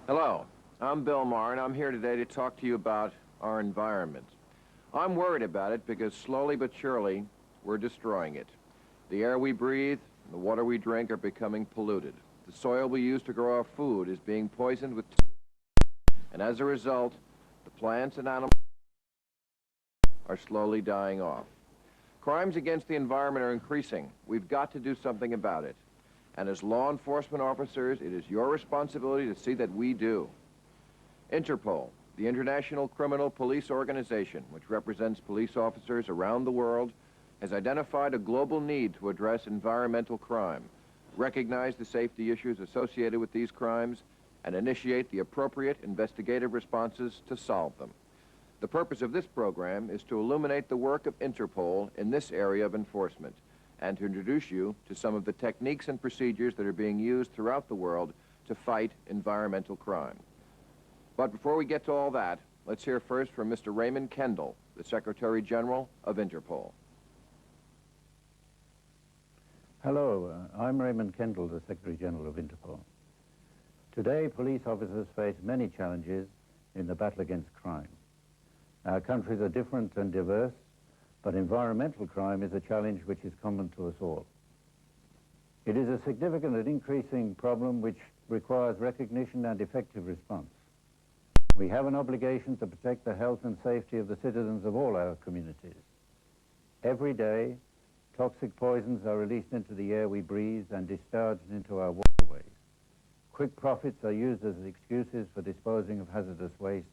Hello, I'm Bill Maher, and I'm here today to talk to you about our environment. I'm worried about it because slowly but surely, we're destroying it. The air we breathe and the water we drink are becoming polluted. The soil we use to grow our food is being poisoned with and as a result, the plants and animals are slowly dying off. Crimes against the environment are increasing. We've got to do something about it. And as law enforcement officers, it is your responsibility to see that we do. Interpol, the International Criminal Police Organization, which represents police officers around the world, has identified a global need to address environmental crime, recognize the safety issues associated with these crimes, and initiate the appropriate investigative responses to solve them. The purpose of this program is to illuminate the work of Interpol in this area of enforcement, and to introduce you to some of the techniques and procedures that are being used throughout the world to fight environmental crime. But before we get to all that, let's hear first from Mr. Rаймонд Кендал, the Secretary General of Interpol. Hello, I'm Rаймонд Кендал, the Secretary General of Interpol. Today, police officers face many challenges in the battle against crime. Our countries are different and diverse, but environmental crime is a challenge which is common to us all. It is a significant and increasing problem which requires recognition and effective response. We have an obligation to protect the health and safety of the citizens of all our communities. Every day, toxic poisons are released into the air we breathe and discharged into our waterways. Quick profits are used as excuses for disposing of hazardous waste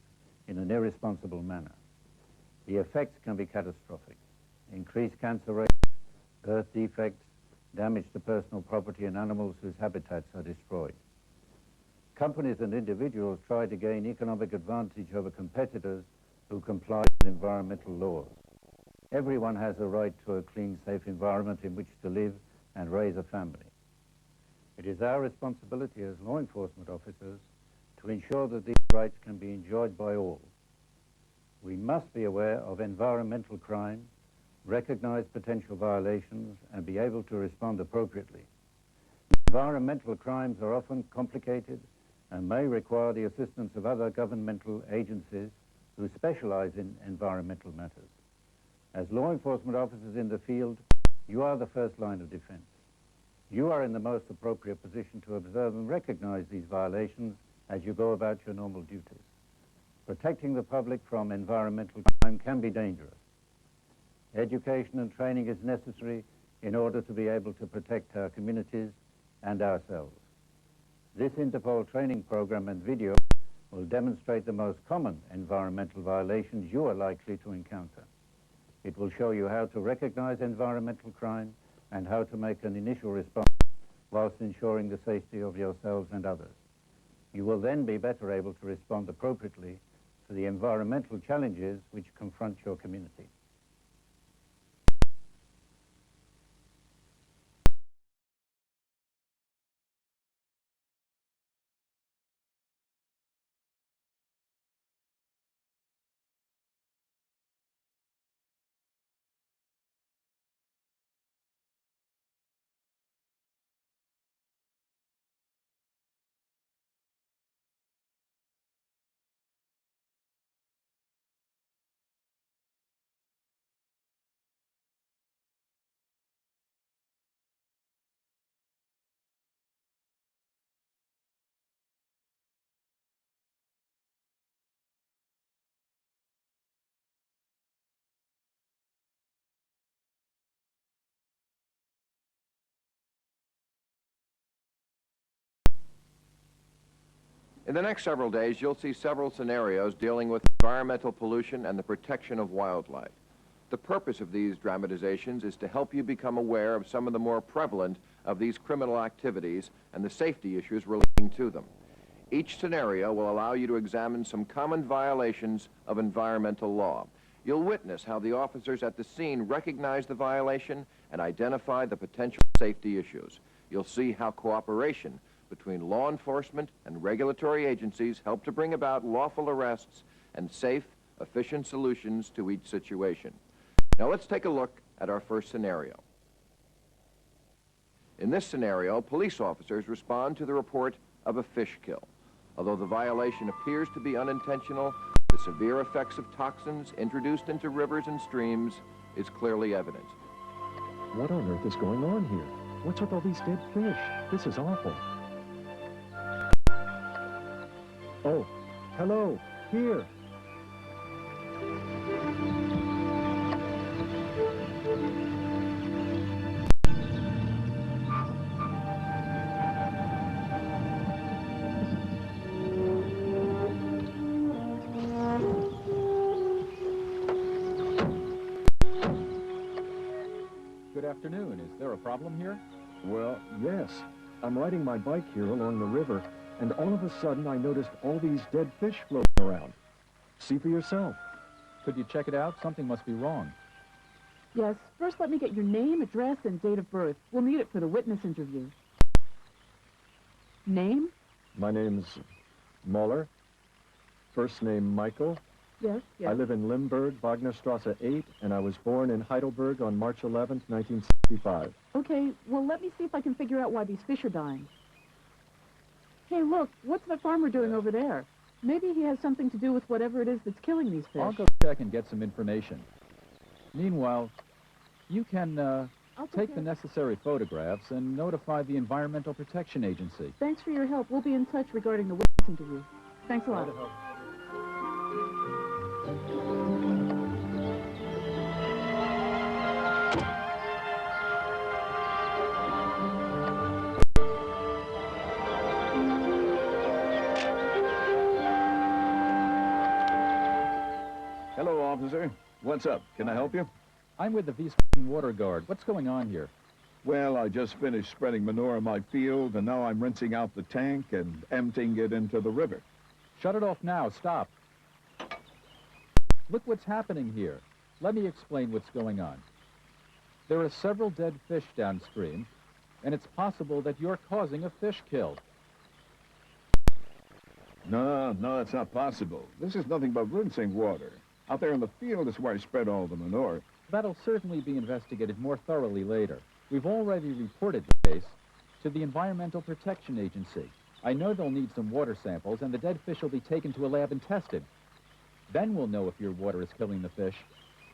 in an irresponsible manner. The effects can be catastrophic. Increased cancer rates, birth defects, damage to personal property and animals whose habitats are destroyed. Companies and individuals try to gain economic advantage over competitors who comply with environmental laws. Everyone has a right to a clean, safe environment in which to live and raise a family. It is our responsibility as law enforcement officers to ensure that these rights can be enjoyed by all. We must be aware of environmental crime, recognize potential violations, and be able to respond appropriately. Environmental crimes are often complicated and may require the assistance of other governmental agencies who specialize in environmental matters. As law enforcement officers in the field, you are the first line of defense. You are in the most appropriate position to observe and recognize these violations as you go about your normal duties. Protecting the public from environmental crime can be dangerous. Education and training is necessary in order to be able to protect our communities and ourselves. This Interpol training program and video will demonstrate the most common environmental violations you are likely to encounter. It will show you how to recognize environmental crime and how to make an initial response whilst ensuring the safety of yourselves and others. You will then be better able to respond appropriately to the environmental challenges which confront your community. In the next several days, you'll see several scenarios dealing with environmental pollution and the protection of wildlife. The purpose of these dramatizations is to help you become aware of some of the more prevalent of these criminal activities and the safety issues relating to them. Each scenario will allow you to examine some common violations of environmental law. You'll witness how the officers at the scene recognize the violation and identify the potential safety issues. You'll see how cooperation between law enforcement and regulatory agencies help to bring about lawful arrests and safe, efficient solutions to each situation. Now let's take a look at our first scenario. In this scenario, police officers respond to the report of a fish kill. Although the violation appears to be unintentional, the severe effects of toxins introduced into rivers and streams is clearly evident. What on earth is going on here? What's with all these dead fish? This is awful. Oh, hello, here. Good afternoon. Is there a problem here? Well, yes. I'm riding my bike here along the river, and all of a sudden I noticed all these dead fish floating around. See for yourself. Could you check it out? Something must be wrong. Yes. First, let me get your name, address, and date of birth. We'll need it for the witness interview. Name? My name's Muller. First name Michael. Yes, yes. I live in Limburg, Wagnerstrasse 8, and I was born in Heidelberg on March 11th, 1965. Okay, well, let me see if I can figure out why these fish are dying. Hey, look, what's that farmer doing over there? Maybe he has something to do with whatever it is that's killing these fish. I'll go check and get some information. Meanwhile, you can take the necessary photographs and notify the Environmental Protection Agency. Thanks for your help. We'll be in touch regarding the witness interview. Thanks a lot. Hello, officer. What's up? Can I help you? I'm with the Wiesbaden Water Guard. What's going on here? Well, I just finished spreading manure in my field, and now I'm rinsing out the tank and emptying it into the river. Shut it off now. Stop. Look what's happening here. Let me explain what's going on. There are several dead fish downstream, and it's possible that you're causing a fish kill. No, that's not possible. This is nothing but rinsing water. Out there in the field is where I spread all the manure. That'll certainly be investigated more thoroughly later. We've already reported the case to the Environmental Protection Agency. I know they'll need some water samples, and the dead fish will be taken to a lab and tested. Then we'll know if your water is killing the fish.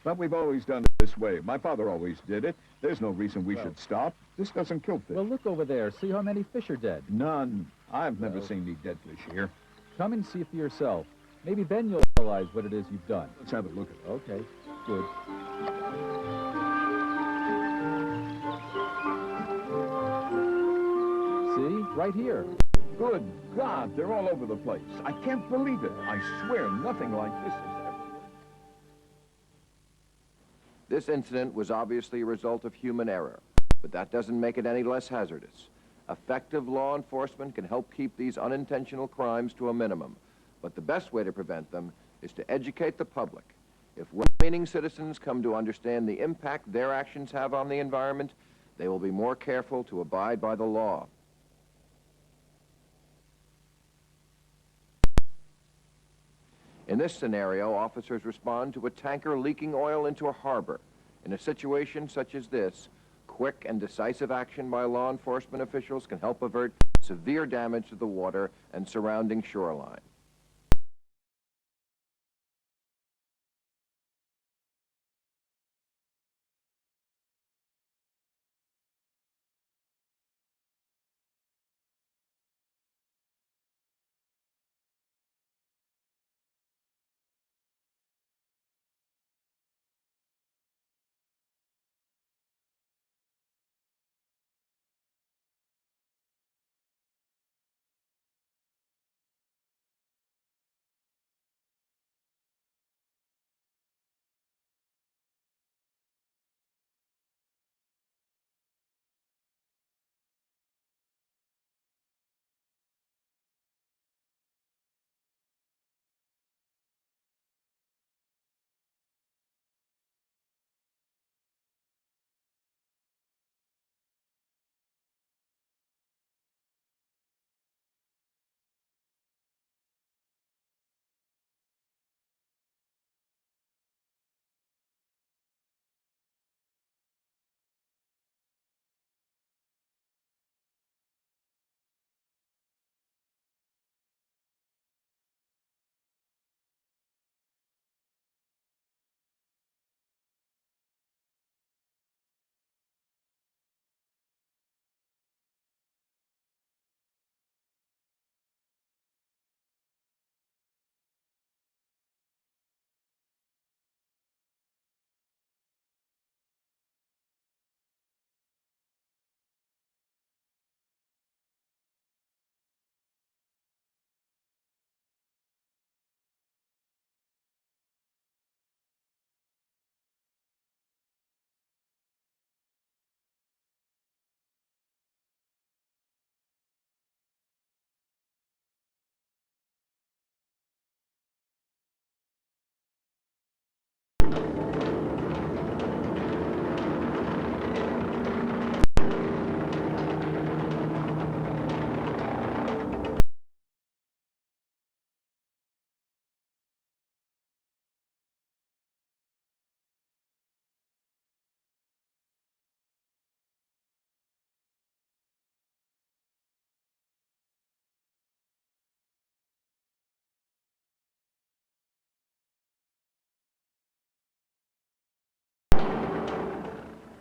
But we've always done it this way. My father always did it. There's no reason we should stop. This doesn't kill fish. Well, look over there. See how many fish are dead. None. I've never seen any dead fish here. Come and see for yourself. Maybe then you'll realize what it is you've done. Let's have a look at it. Okay, good. See? Right here. Good God, they're all over the place. I can't believe it. I swear nothing like this has ever worked. This incident was obviously a result of human error, but that doesn't make it any less hazardous. Effective law enforcement can help keep these unintentional crimes to a minimum, but the best way to prevent them is to educate the public. If well-meaning citizens come to understand the impact their actions have on the environment, they will be more careful to abide by the law. In this scenario, officers respond to a tanker leaking oil into a harbor. In a situation such as this, quick and decisive action by law enforcement officials can help avert severe damage to the water and surrounding shoreline.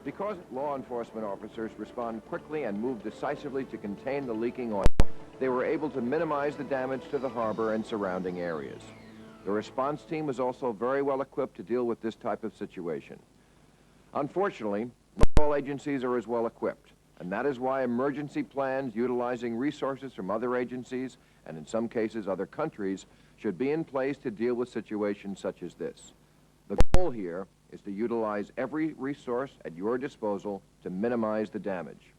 Because law enforcement officers respond quickly and move decisively to contain the leaking oil, they were able to minimize the damage to the harbor and surrounding areas. The response team was also very well equipped to deal with this type of situation. Unfortunately, not all agencies are as well equipped, and that is why emergency plans utilizing resources from other agencies, and in some cases other countries, should be in place to deal with situations such as this. The goal here is to utilize every resource at your disposal to minimize the damage.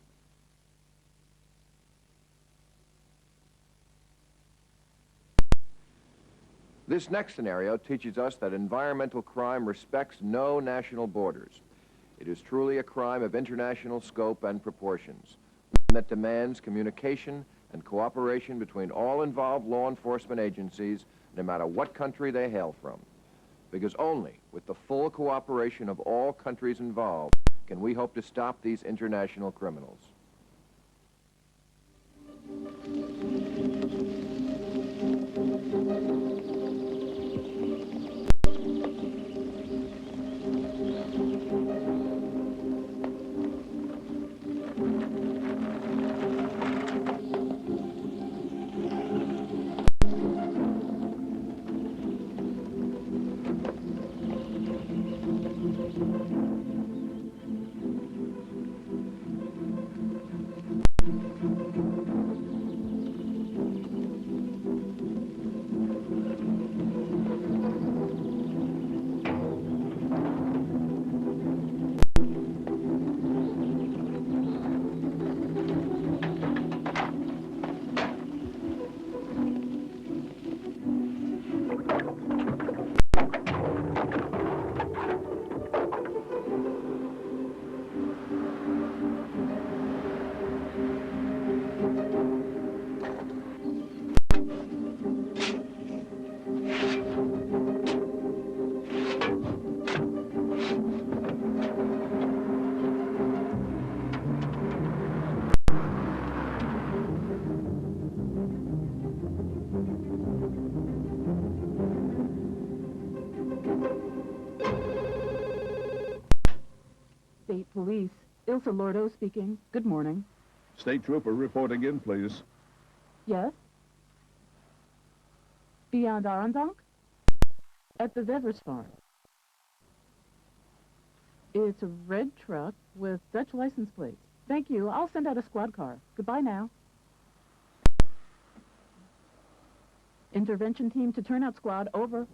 This next scenario teaches us that environmental crime respects no national borders. It is truly a crime of international scope and proportions, one that demands communication and cooperation between all involved law enforcement agencies, no matter what country they hail from. Because only with the full cooperation of all countries involved can we hope to stop these international criminals. State Police. Ilse Lordo speaking. Good morning. State Trooper reporting in, please. Yes? Beyond Arendonk? At the Vevers farm. It's a red truck with Dutch license plates. Thank you. I'll send out a squad car. Goodbye now. Intervention team to turnout squad, over.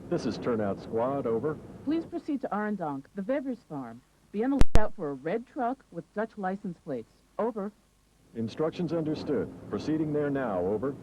This is Turnout Squad, over. Please proceed to Arendonk, the Vevers farm. Be on the lookout for a red truck with Dutch license plates. Over. Instructions understood. Proceeding there now, over.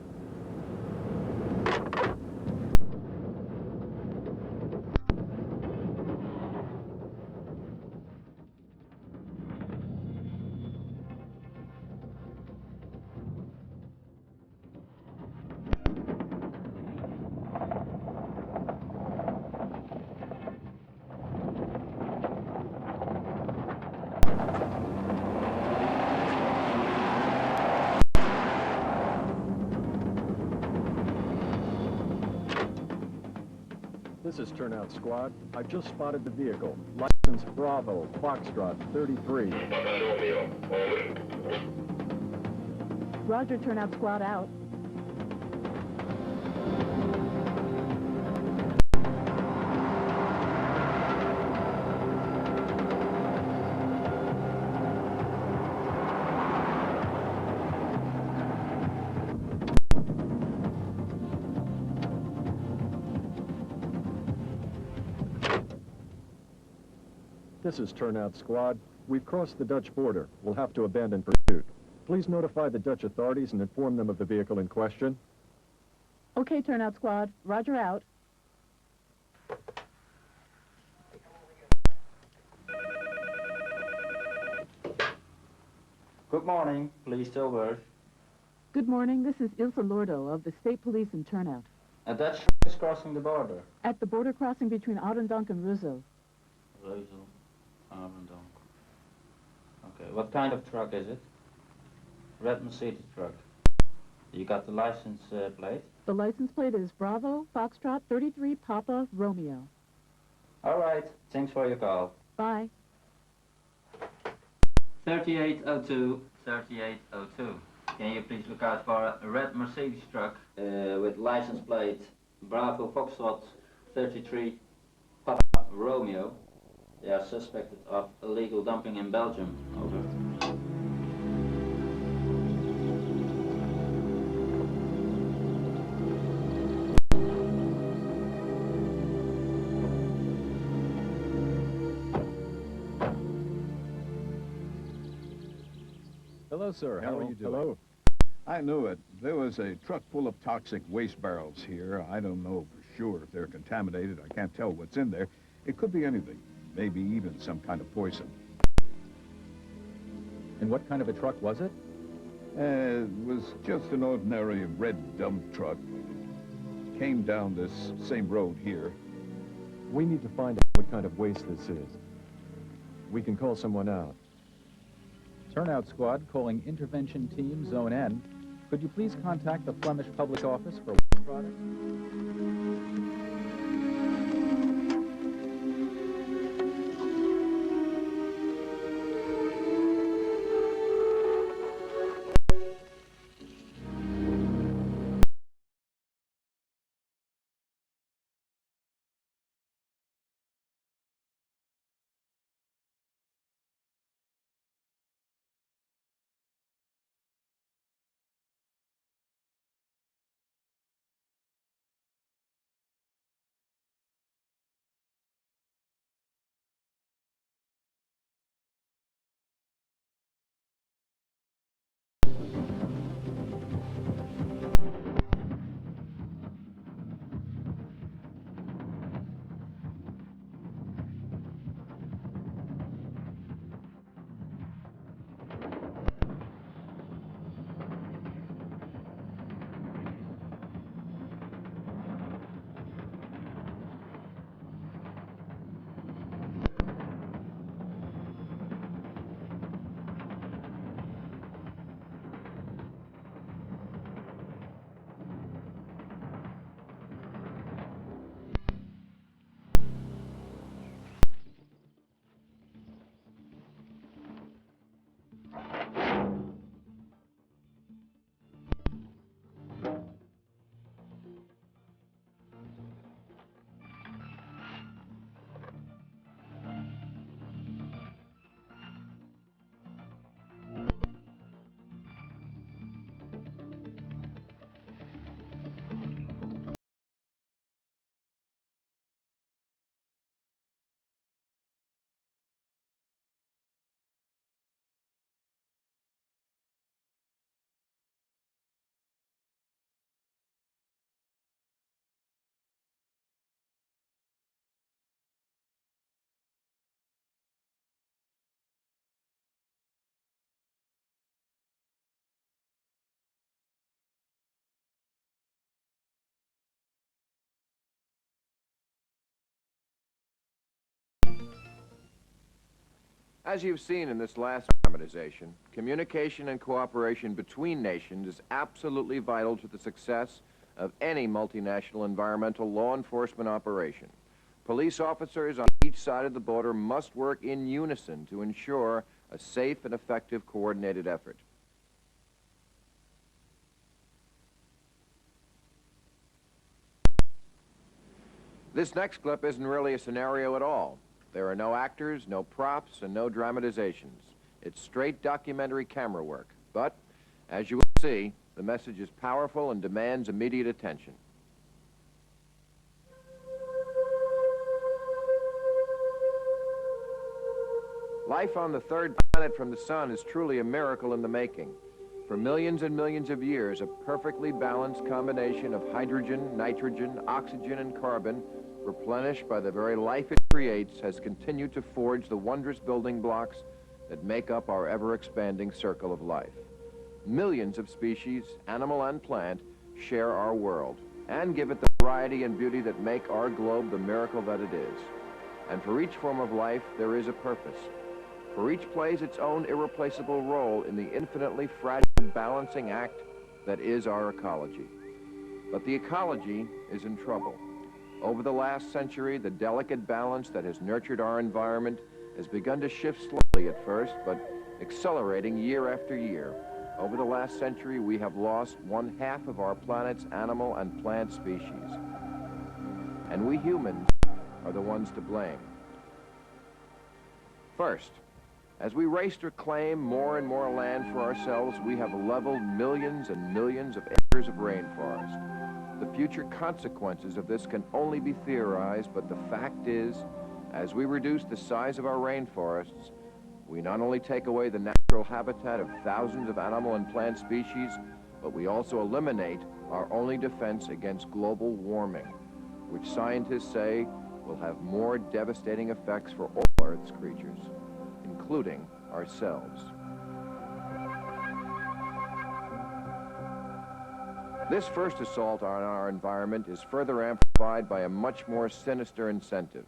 This is Turnout Squad. I've just spotted the vehicle. License Bravo, Foxtrot, 33. Roger, turnout squad out. This is Turnout Squad. We've crossed the Dutch border. We'll have to abandon pursuit. Please notify the Dutch authorities and inform them of the vehicle in question. Okay, turnout squad. Roger out. Good morning, police Tilburg. Good morning. This is Ilse Lordo of the State Police in Turnout. A Dutch truck is crossing the border. At the border crossing between Arendonk and Ruzzo. Reuzel, Arendonk. Okay, what kind of truck is it? Red Mercedes truck. You got the license plate? The license plate is Bravo, Foxtrot, 33, Papa, Romeo. All right, thanks for your call. Bye. 3802, 3802. Can you please look out for a red Mercedes truck with license plate Bravo Foxtrot 33 Papa Romeo? They are suspected of illegal dumping in Belgium. Over. Hello, sir. How are you doing? Hello. I knew it. There was a truck full of toxic waste barrels here. I don't know for sure if they're contaminated. I can't tell what's in there. It could be anything. Maybe even some kind of poison. And what kind of a truck was it? It was just an ordinary red dump truck. Came down this same road here. We need to find out what kind of waste this is. We can call someone out. Turnout squad calling intervention team Zone N. Could you please contact the Flemish Public Office for waste products? As you've seen in this last dramatization, communication and cooperation between nations is absolutely vital to the success of any multinational environmental law enforcement operation. Police officers on each side of the border must work in unison to ensure a safe and effective coordinated effort. This next clip isn't really a scenario at all. There are no actors, no props, and no dramatizations. It's straight documentary camera work. But, as you will see, the message is powerful and demands immediate attention. Life on the third planet from the sun is truly a miracle in the making. For millions and millions of years, a perfectly balanced combination of hydrogen, nitrogen, oxygen, and carbon, replenished by the very life it creates, has continued to forge the wondrous building blocks that make up our ever-expanding circle of life. Millions of species, animal and plant, share our world and give it the variety and beauty that make our globe the miracle that it is. And for each form of life, there is a purpose. For each plays its own irreplaceable role in the infinitely fragile balancing act that is our ecology. But the ecology is in trouble. Over the last century, the delicate balance that has nurtured our environment has begun to shift slowly at first, but accelerating year after year. Over the last century, we have lost 1/2 of our planet's animal and plant species. And we humans are the ones to blame. First, as we race to claim more and more land for ourselves, we have leveled millions and millions of acres of rainforest. The future consequences of this can only be theorized, but the fact is, as we reduce the size of our rainforests, we not only take away the natural habitat of thousands of animal and plant species, but we also eliminate our only defense against global warming, which scientists say will have more devastating effects for all Earth's creatures, including ourselves. This first assault on our environment is further amplified by a much more sinister incentive.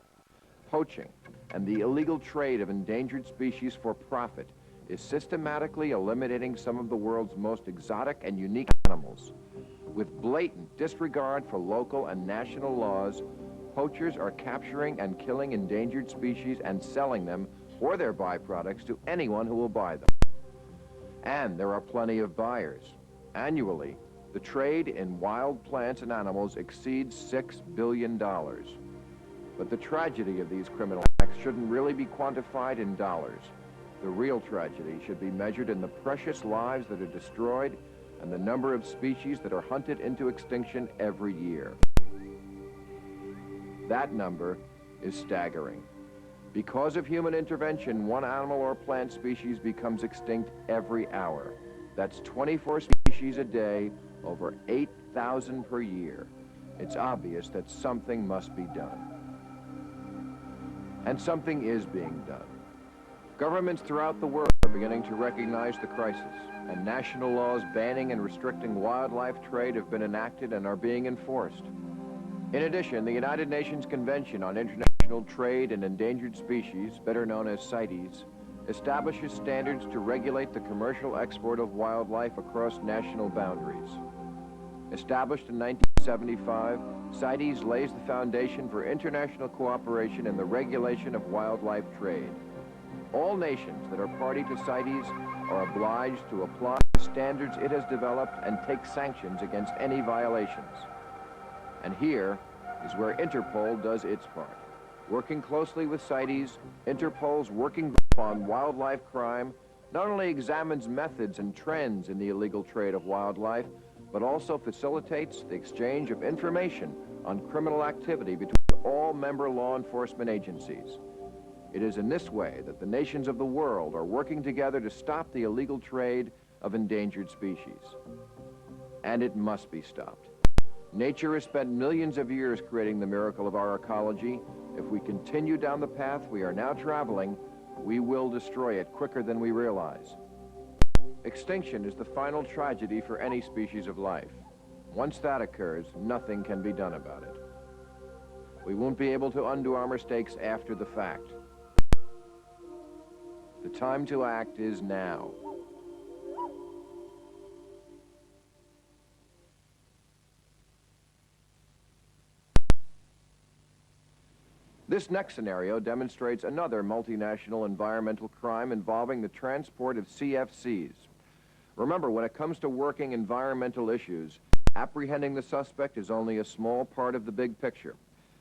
Poaching and the illegal trade of endangered species for profit is systematically eliminating some of the world's most exotic and unique animals. With blatant disregard for local and national laws, poachers are capturing and killing endangered species and selling them or their byproducts to anyone who will buy them. And there are plenty of buyers. Annually, the trade in wild plants and animals exceeds $6 billion. But the tragedy of these criminal acts shouldn't really be quantified in dollars. The real tragedy should be measured in the precious lives that are destroyed and the number of species that are hunted into extinction every year. That number is staggering. Because of human intervention, one animal or plant species becomes extinct every hour. That's 24 species a day, over 8,000 per year. It's obvious that something must be done. And something is being done. Governments throughout the world are beginning to recognize the crisis, and national laws banning and restricting wildlife trade have been enacted and are being enforced. In addition, the United Nations Convention on International Trade in Endangered Species, better known as CITES, establishes standards to regulate the commercial export of wildlife across national boundaries. Established in 1975, CITES lays the foundation for international cooperation in the regulation of wildlife trade. All nations that are party to CITES are obliged to apply the standards it has developed and take sanctions against any violations. And here is where Interpol does its part. Working closely with CITES, Interpol's working group on wildlife crime not only examines methods and trends in the illegal trade of wildlife, but also facilitates the exchange of information on criminal activity between all member law enforcement agencies. It is in this way that the nations of the world are working together to stop the illegal trade of endangered species. And it must be stopped. Nature has spent millions of years creating the miracle of our ecology. If we continue down the path we are now traveling, we will destroy it quicker than we realize. Extinction is the final tragedy for any species of life. Once that occurs, nothing can be done about it. We won't be able to undo our mistakes after the fact. The time to act is now. This next scenario demonstrates another multinational environmental crime involving the transport of CFCs. Remember, when it comes to working environmental issues, apprehending the suspect is only a small part of the big picture.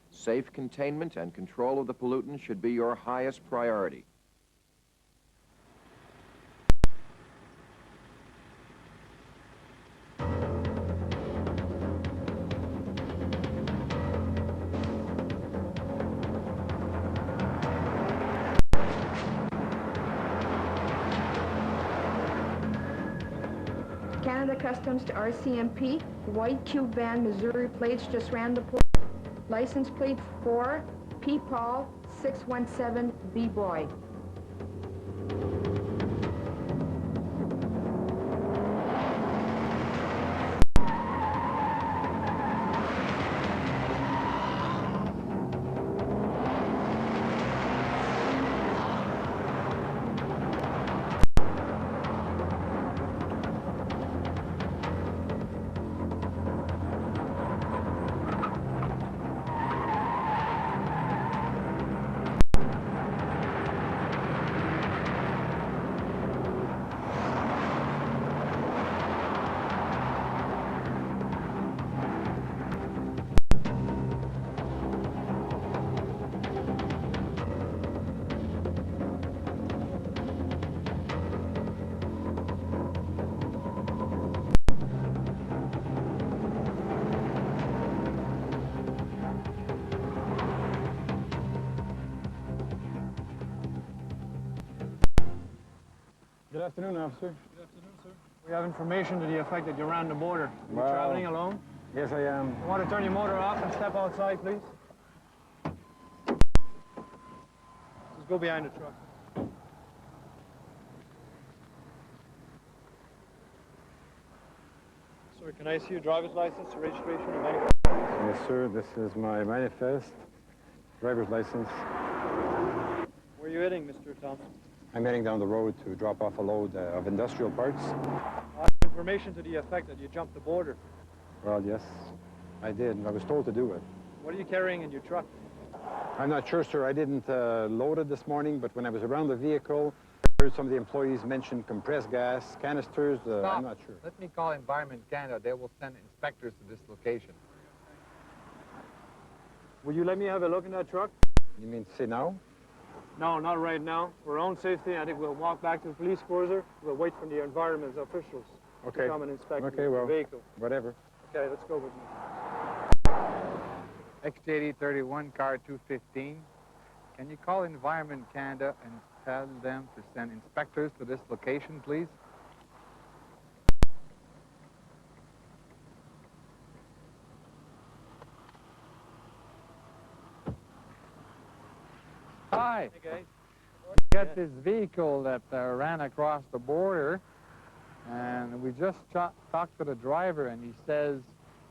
Safe containment and control of the pollutants should be your highest priority. Canada Customs to RCMP, white Q van Missouri plates just ran the port. License plate 4, P. Paul 617 B. Boy. Good afternoon, officer. Good afternoon, sir. We have information to the effect that you ran the border. Are you traveling alone? Yes, I am. You want to turn your motor off and step outside, please? Just go behind the truck. Sir, can I see your driver's license, registration, and anything? Yes, sir. This is my manifest, driver's license. Where are you heading, Mr. Thompson? I'm heading down the road to drop off a load of industrial parts. I have information to the effect that you jumped the border. Well, yes, I did. I was told to do it. What are you carrying in your truck? I'm not sure, sir. I didn't load it this morning, but when I was around the vehicle, I heard some of the employees mention compressed gas, canisters. I'm not sure. Let me call Environment Canada. They will send inspectors to this location. Will you let me have a look in that truck? You mean to say now? No, not right now. For our own safety, I think we'll walk back to the police cruiser. We'll wait for the environment officials to come and inspect the vehicle. Whatever. Okay, let's go with me. XJD31, car 215. Can you call Environment Canada and tell them to send inspectors to this location, please? Hi. Hey, guys. We got this vehicle that ran across the border, and we just talked to the driver, and he says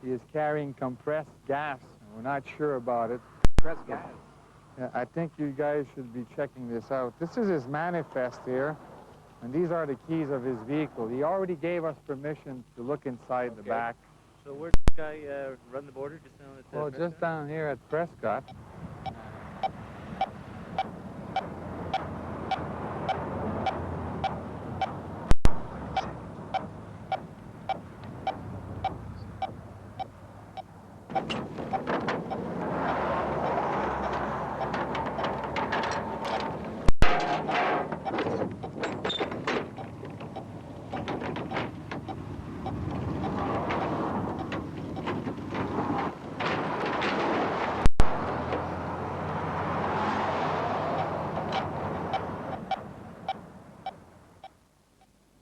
he is carrying compressed gas. We're not sure about it. Compressed gas? Yeah, I think you guys should be checking this out. This is his manifest here, and these are the keys of his vehicle. He already gave us permission to look inside the back. So where did this guy run the border? Just down at Well, just down here at Prescott.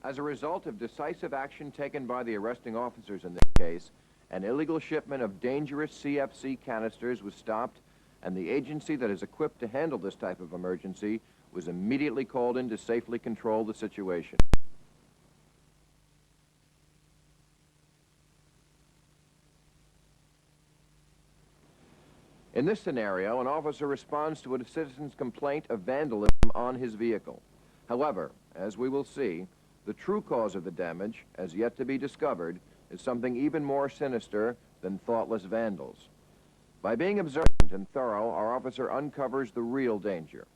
As a result of decisive action taken by the arresting officers in this case, an illegal shipment of dangerous CFC canisters was stopped, and the agency that is equipped to handle this type of emergency was immediately called in to safely control the situation. In this scenario, an officer responds to a citizen's complaint of vandalism on his vehicle. However, as we will see, the true cause of the damage, as yet to be discovered, is something even more sinister than thoughtless vandals. By being observant and thorough, our officer uncovers the real danger.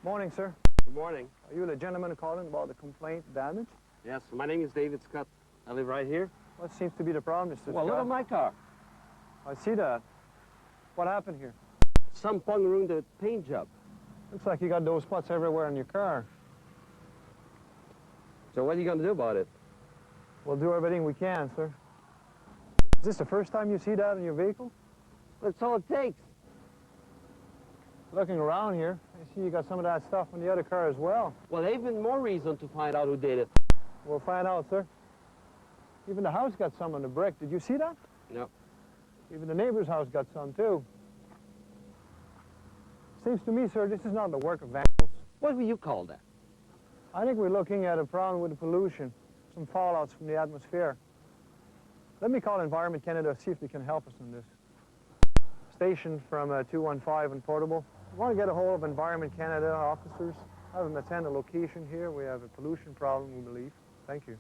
Morning, sir. Good morning. Are you the gentleman calling about the complaint damage? Yes, my name is David Scott. I live right here. What seems to be the problem, Mr. Well, Scott? look at my car. I see that. What happened here? Some punk ruined the paint job. Looks like you got those spots everywhere in your car. So what are you going to do about it? We'll do everything we can, sir. Is this the first time you see that in your vehicle? That's all it takes. Looking around here, I see you got some of that stuff on the other car as well. Well, even more reason to find out who did it. We'll find out, sir. Even the house got some on the brick. Did you see that? No. Even the neighbor's house got some, too. Seems to me, sir, this is not the work of vandals. What will you call that? I think we're looking at a problem with the pollution, some fallouts from the atmosphere. Let me call Environment Canada, see if they can help us on this. Station from 215 in Portable. We want to get a hold of Environment Canada officers, have them attend a location here. We have a pollution problem, we believe. Thank you.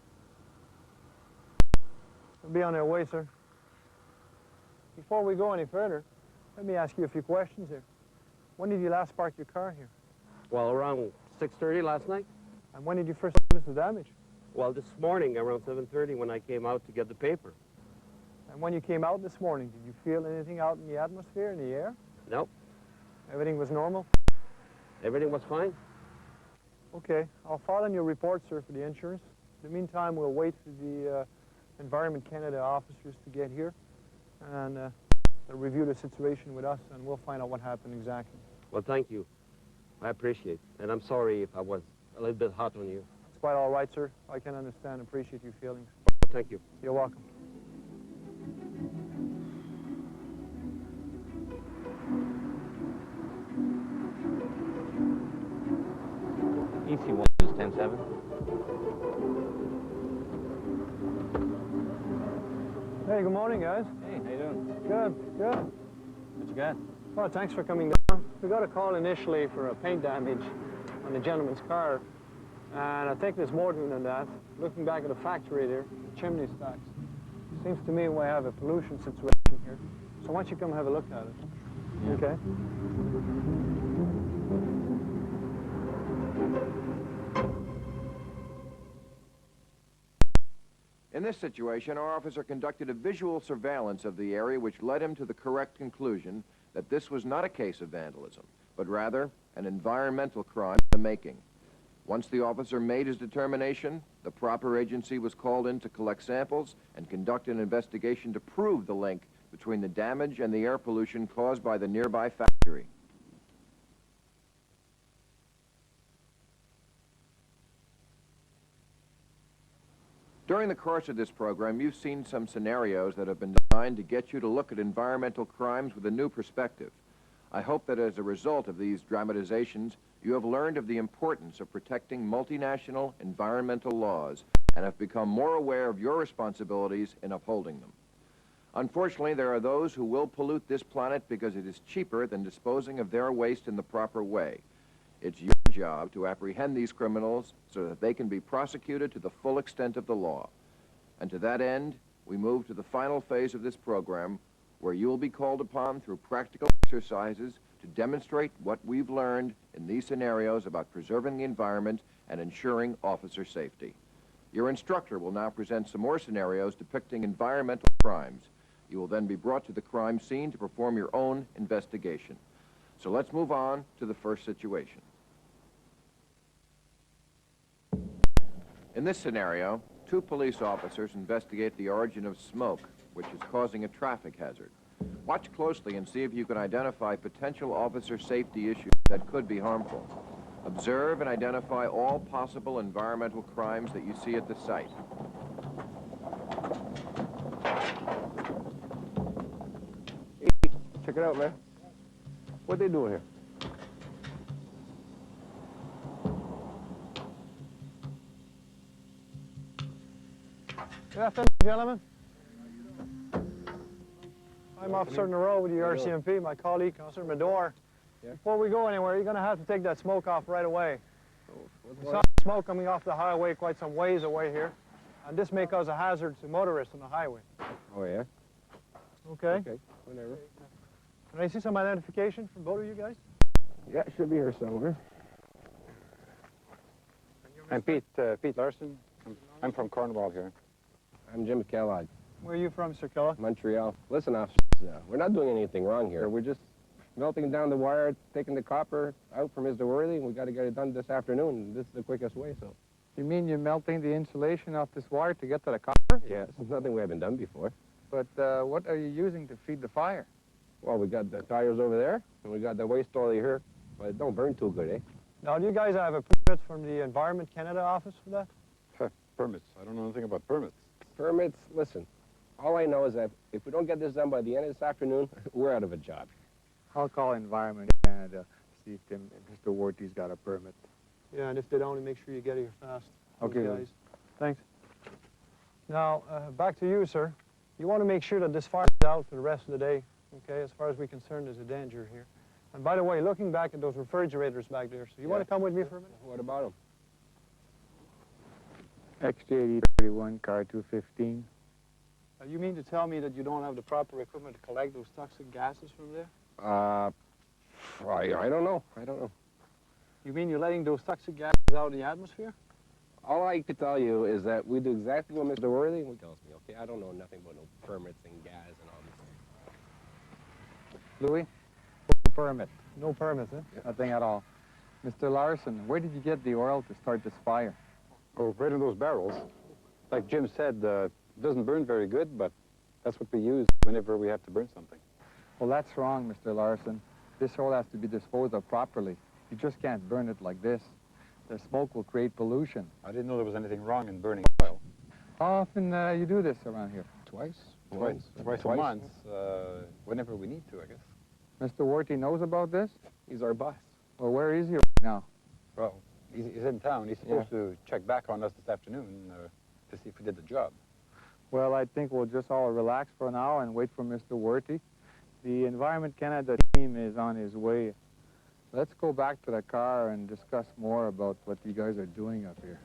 We'll be on their way, sir. Before we go any further, let me ask you a few questions here. When did you last park your car here? Well, around 6:30 last night. And when did you first notice the damage? Well, this morning around 7:30 when I came out to get the paper. And when you came out this morning, did you feel anything out in the atmosphere, in the air? Nope. Everything was normal? Everything was fine. Okay, I'll file in your report, sir, for the insurance. In the meantime, we'll wait for the Environment Canada officers to get here, and they'll review the situation with us, and we'll find out what happened exactly. Well, thank you. I appreciate it. And I'm sorry if I was a little bit hot on you. It's quite all right, sir. I can understand and appreciate your feelings. Thank you. You're welcome. EC1 is 10-7. Hey, good morning, guys. Hey, how you doing? Good, good. What you got? Well, thanks for coming down. We got a call initially for a paint damage on the gentleman's car, and I think there's more to it than that. Looking back at the factory there, the chimney stacks, seems to me we have a pollution situation here. So why don't you come have a look at it? Yeah. Okay. In this situation, our officer conducted a visual surveillance of the area which led him to the correct conclusion that this was not a case of vandalism, but rather an environmental crime in the making. Once the officer made his determination, the proper agency was called in to collect samples and conduct an investigation to prove the link between the damage and the air pollution caused by the nearby factory. During the course of this program, you've seen some scenarios that have been designed to get you to look at environmental crimes with a new perspective. I hope that as a result of these dramatizations, you have learned of the importance of protecting multinational environmental laws and have become more aware of your responsibilities in upholding them. Unfortunately, there are those who will pollute this planet because it is cheaper than disposing of their waste in the proper way. It's your job to apprehend these criminals so that they can be prosecuted to the full extent of the law. And to that end, we move to the final phase of this program, where you will be called upon through practical exercises to demonstrate what we've learned in these scenarios about preserving the environment and ensuring officer safety. Your instructor will now present some more scenarios depicting environmental crimes. You will then be brought to the crime scene to perform your own investigation. So let's move on to the first situation. In this scenario, two police officers investigate the origin of smoke, which is causing a traffic hazard. Watch closely and see if you can identify potential officer safety issues that could be harmful. Observe and identify all possible environmental crimes that you see at the site. Check it out, man. What they doing here? Good afternoon, gentlemen. I'm Officer Nero with the RCMP, my colleague, Officer Medor. Yeah. Before we go anywhere, you're going to have to take that smoke off right away. We saw smoke coming off the highway quite some ways away here, and this may cause a hazard to motorists on the highway. Oh, yeah? Okay? Okay, whatever. Can I see some identification from both of you guys? Yeah, it should be here somewhere. I'm Pete Larson. I'm from Cornwall here. I'm Jim Kellogg, Where are you from, Sir Kellogg? Montreal. Listen, officers, we're not doing anything wrong here. We're just melting down the wire, taking the copper out from Mr. Worthy. We got to get it done this afternoon. This is the quickest way, so. You mean you're melting the insulation off this wire to get to the copper? Yes, it's nothing we haven't done before. But what are you using to feed the fire? Well, we got the tires over there, and we got the waste oil here, but it don't burn too good, eh? Now, do you guys have a permit from the Environment Canada office for that? Permits. I don't know anything about permits. Permits, listen, all I know is that if we don't get this done by the end of this afternoon, we're out of a job. I'll call Environment Canada, see if Mr. Worthy's got a permit. Yeah, and if they don't, make sure you get here fast. Okay. Guys. Thanks. Now, back to you, sir. You want to make sure that this fire is out for the rest of the day, okay? As far as we're concerned, there's a danger here. And by the way, looking back at those refrigerators back there, so you want to come with me for a minute? What about them? XJ8031, car 215. You mean to tell me that you don't have the proper equipment to collect those toxic gases from there? I don't know. I don't know. You mean you're letting those toxic gases out in the atmosphere? All I could tell you is that we do exactly what Mr. Worthy tells me, okay? I don't know nothing about no permits and gas and all this. Louis, no permit. No permits, eh? Nothing at all. Mr. Larson, where did you get the oil to start this fire? Oh, right in those barrels. Like Jim said, it doesn't burn very good, but that's what we use whenever we have to burn something. Well, that's wrong, Mr. Larson. This oil has to be disposed of properly. You just can't burn it like this. The smoke will create pollution. I didn't know there was anything wrong in burning oil. How often you do this around here? Twice Twice a month, whenever we need to, I guess. Mr. Worthy knows about this? He's our boss. Well, where is he right now? Well, he's in town. He's supposed to check back on us this afternoon to see if we did the job. Well, I think we'll just all relax for an hour and wait for Mr. Worthy. The Environment Canada team is on his way. Let's go back to the car and discuss more about what you guys are doing up here.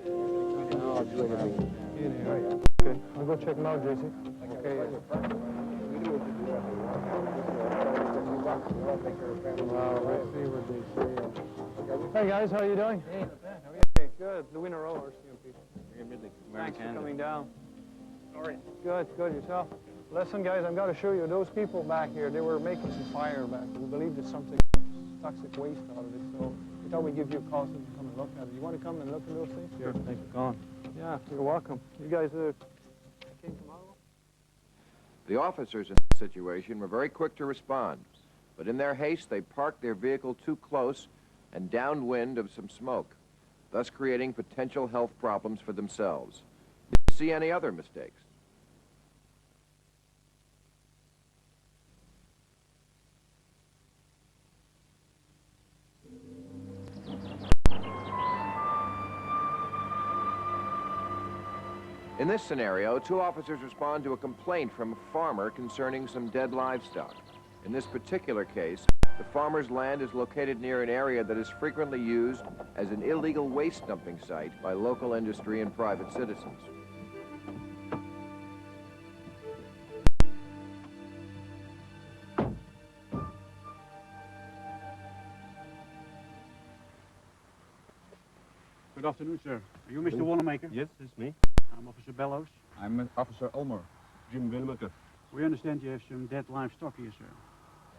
I'll do anything. Okay, I'll go check them out, JC. Okay. Well, let's see what they say. Hey guys, how are you doing? Hey, not bad. How are you? Hey, good. Louis Rowe, our CMP. Thanks for coming down. Sorry. Good, good. Yourself? Listen, guys, I've got to show you those people back here. They were making some fire back there. We believe there's something toxic waste out of it, so we thought we'd give you a call so you can come and look at it. You want to come and look at those things? Sure. Thanks for calling. Yeah, you're welcome. You guys came from Ottawa? The officers in this situation were very quick to respond, but in their haste, they parked their vehicle too close and downwind of some smoke, thus creating potential health problems for themselves. Do you see any other mistakes? In this scenario, two officers respond to a complaint from a farmer concerning some dead livestock. In this particular case, the farmer's land is located near an area that is frequently used as an illegal waste dumping site by local industry and private citizens. Good afternoon, sir. Are you Mr. Wanamaker? Yes, it's me. I'm Officer Bellows. I'm Officer Elmer. Jim Wanamaker. We understand you have some dead livestock here, sir.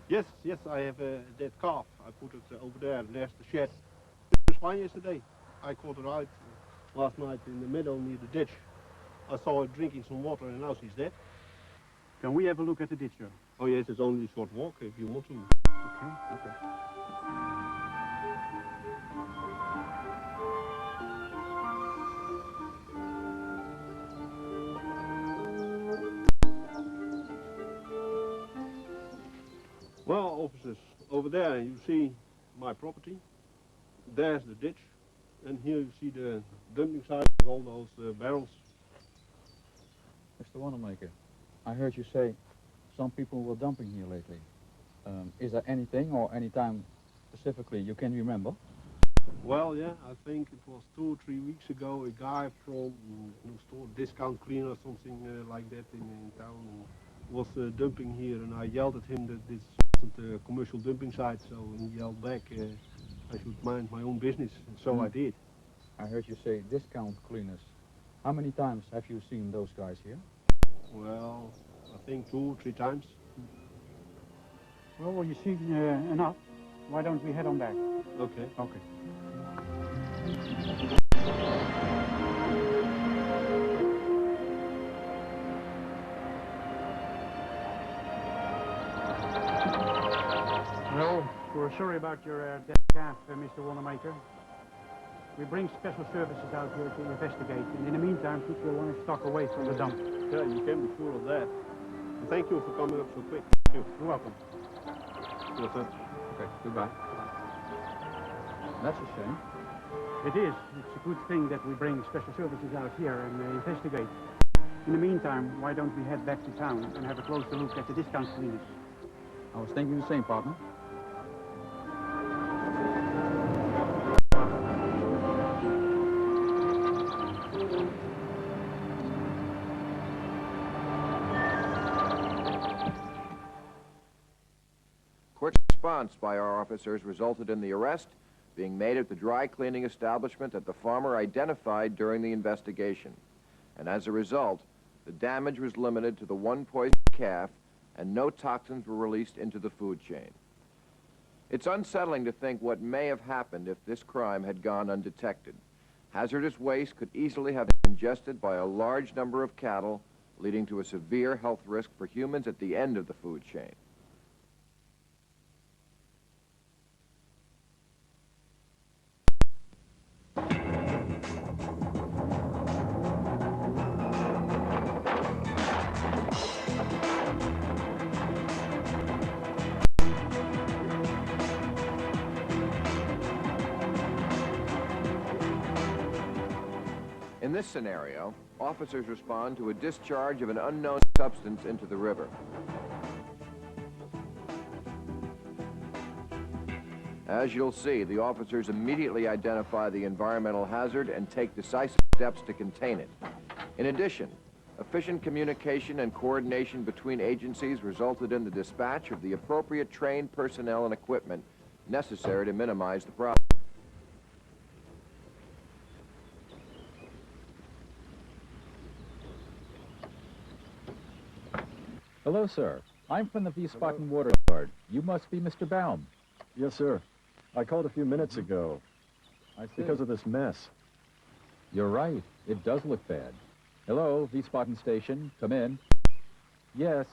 Yes, I have a dead calf. I put it over there, there's the shed. It was fine yesterday. I caught it out last night in the middle near the ditch. I saw it drinking some water and now she's dead. Can we have a look at the ditch, sir? Oh yes, it's only a short walk if you want to. Okay. Well, officers, over there you see my property. There's the ditch. And here you see the dumping site with all those barrels. Mr. Wanamaker, I heard you say some people were dumping here lately. Is there anything or any time specifically you can remember? Well, yeah, I think it was 2 or 3 weeks ago, a guy from a store, discount cleaner or something like that in town was dumping here, and I yelled at him that this wasn't a commercial dumping site, so he yelled back I should mind my own business, and so I did. I heard you say discount cleaners. How many times have you seen those guys here? Well, I think 2 or 3 times. Well, you've seen enough. Why don't we head on back? Okay. Okay. Well, we're sorry about your dead calf, Mr. Wanamaker. We bring special services out here to investigate, and in the meantime, put your livestock away from the dump. Yeah, you can be sure of that. And thank you for coming up so quick. Thank you. You're welcome. Yes, sir. Okay, goodbye. That's a shame. It is. It's a good thing that we bring special services out here and investigate. In the meantime, why don't we head back to town and have a closer look at the discount cleaners? I was thinking the same, partner. Quick response by our officers resulted in the arrest being made at the dry cleaning establishment that the farmer identified during the investigation. And as a result, the damage was limited to the one poisoned calf and no toxins were released into the food chain. It's unsettling to think what may have happened if this crime had gone undetected. Hazardous waste could easily have been ingested by a large number of cattle, leading to a severe health risk for humans at the end of the food chain. In this scenario, officers respond to a discharge of an unknown substance into the river. As you'll see, the officers immediately identify the environmental hazard and take decisive steps to contain it. In addition, efficient communication and coordination between agencies resulted in the dispatch of the appropriate trained personnel and equipment necessary to minimize the problem. Hello, sir. I'm from the Wiesbaden Water Guard. You must be Mr. Baum. Yes, sir. I called a few minutes ago. I see. Because of this mess. You're right. It does look bad. Hello, Wiesbaden Station. Come in. Yes,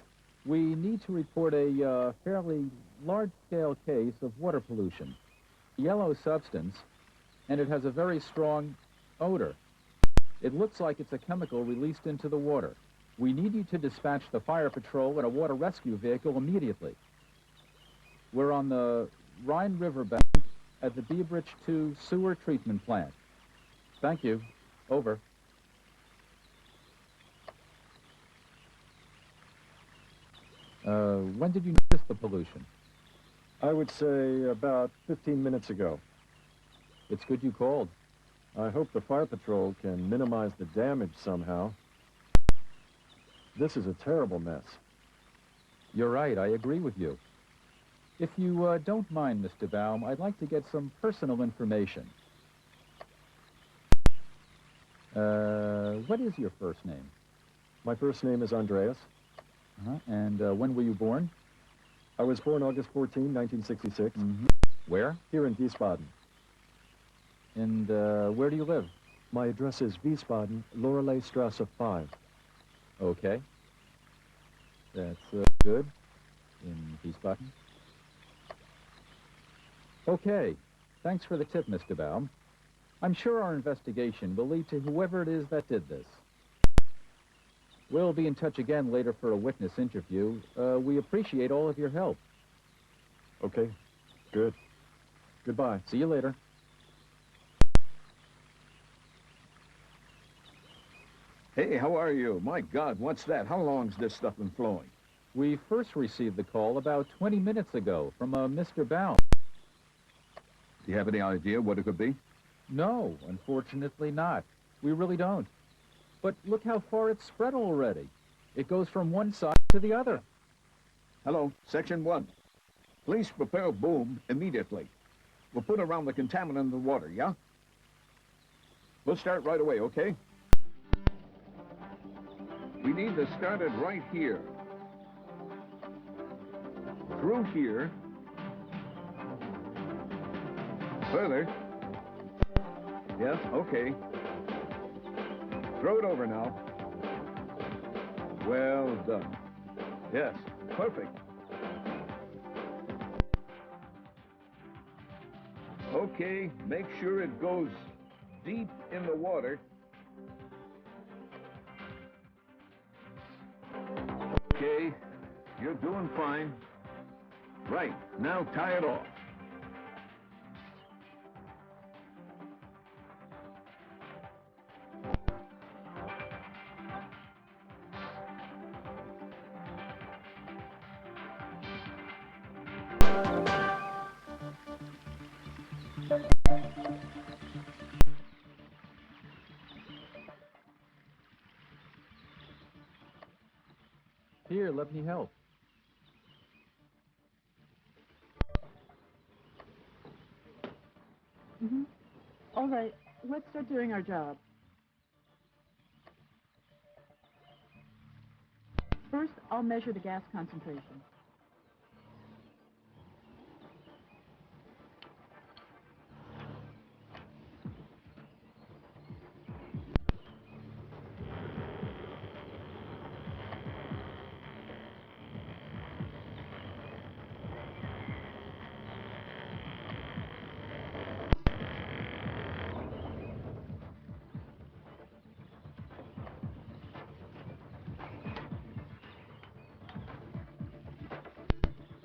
we need to report a fairly large-scale case of water pollution. Yellow substance, and it has a very strong odor. It looks like it's a chemical released into the water. We need you to dispatch the fire patrol and a water rescue vehicle immediately. We're on the Rhine River bank at the Biebrich 2 sewer treatment plant. Thank you. Over. When did you notice the pollution? I would say about 15 minutes ago. It's good you called. I hope the fire patrol can minimize the damage somehow. This is a terrible mess. You're right, I agree with you. If you don't mind, Mr. Baum, I'd like to get some personal information. What is your first name? My first name is Andreas. And when were you born? I was born August 14, 1966. Where? Here in Wiesbaden. And where do you live? My address is Wiesbaden, Loreley Strasse 5. Okay. That's good. In Wiesbaden. Okay. Thanks for the tip, Mr. Baum. I'm sure our investigation will lead to whoever it is that did this. We'll be in touch again later for a witness interview. We appreciate all of your help. Okay. Good. Goodbye. See you later. Hey, how are you? My God, what's that? How long's this stuff been flowing? We first received the call about 20 minutes ago from a Mr. Baum. Do you have any idea what it could be? No, unfortunately not. We really don't. But look how far it's spread already. It goes from one side to the other. Hello, Section 1. Please prepare a boom immediately. We'll put around the contaminant in the water, yeah? We'll start right away, okay? We need to start it right here. Through here. Further. Yes, okay. Throw it over now. Well done. Yes, perfect. Okay, make sure it goes deep in the water. Okay, you're doing fine. Right, now tie it off. Here, let me help. right, let's start doing our job. First, I'll measure the gas concentration.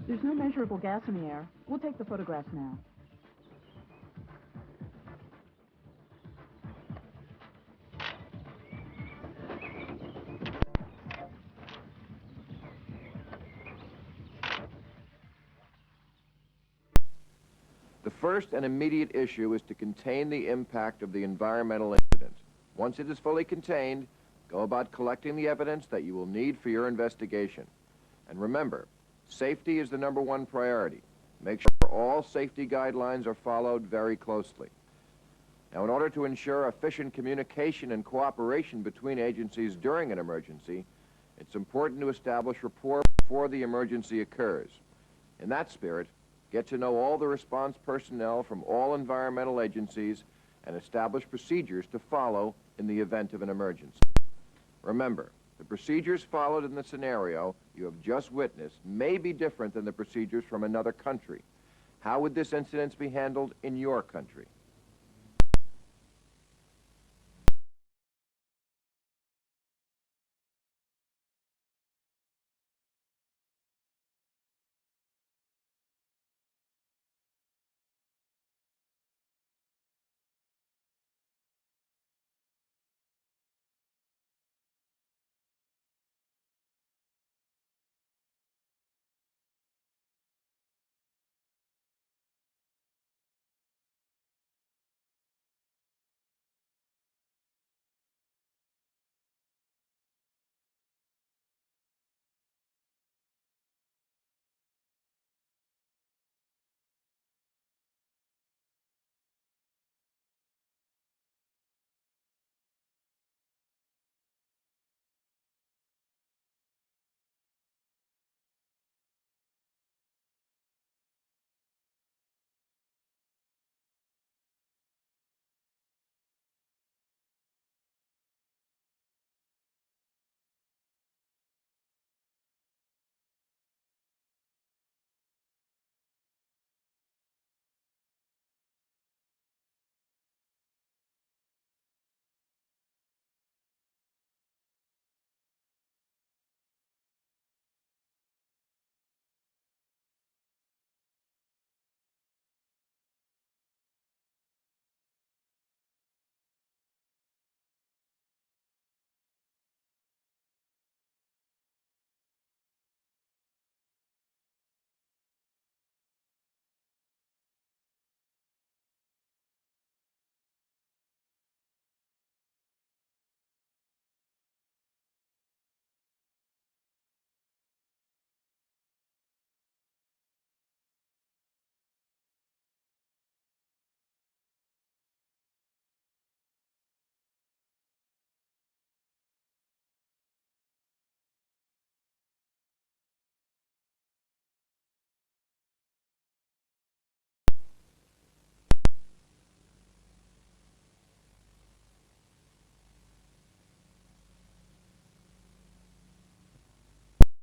There's no measurable gas in the air. We'll take the photographs now. The first and immediate issue is to contain the impact of the environmental incident. Once it is fully contained, go about collecting the evidence that you will need for your investigation. And remember, safety is the #1 priority. Make sure all safety guidelines are followed very closely. Now, in order to ensure efficient communication and cooperation between agencies during an emergency, it's important to establish rapport before the emergency occurs. In that spirit, get to know all the response personnel from all environmental agencies and establish procedures to follow in the event of an emergency. Remember, the procedures followed in the scenario you have just witnessed may be different than the procedures from another country. How would this incident be handled in your country?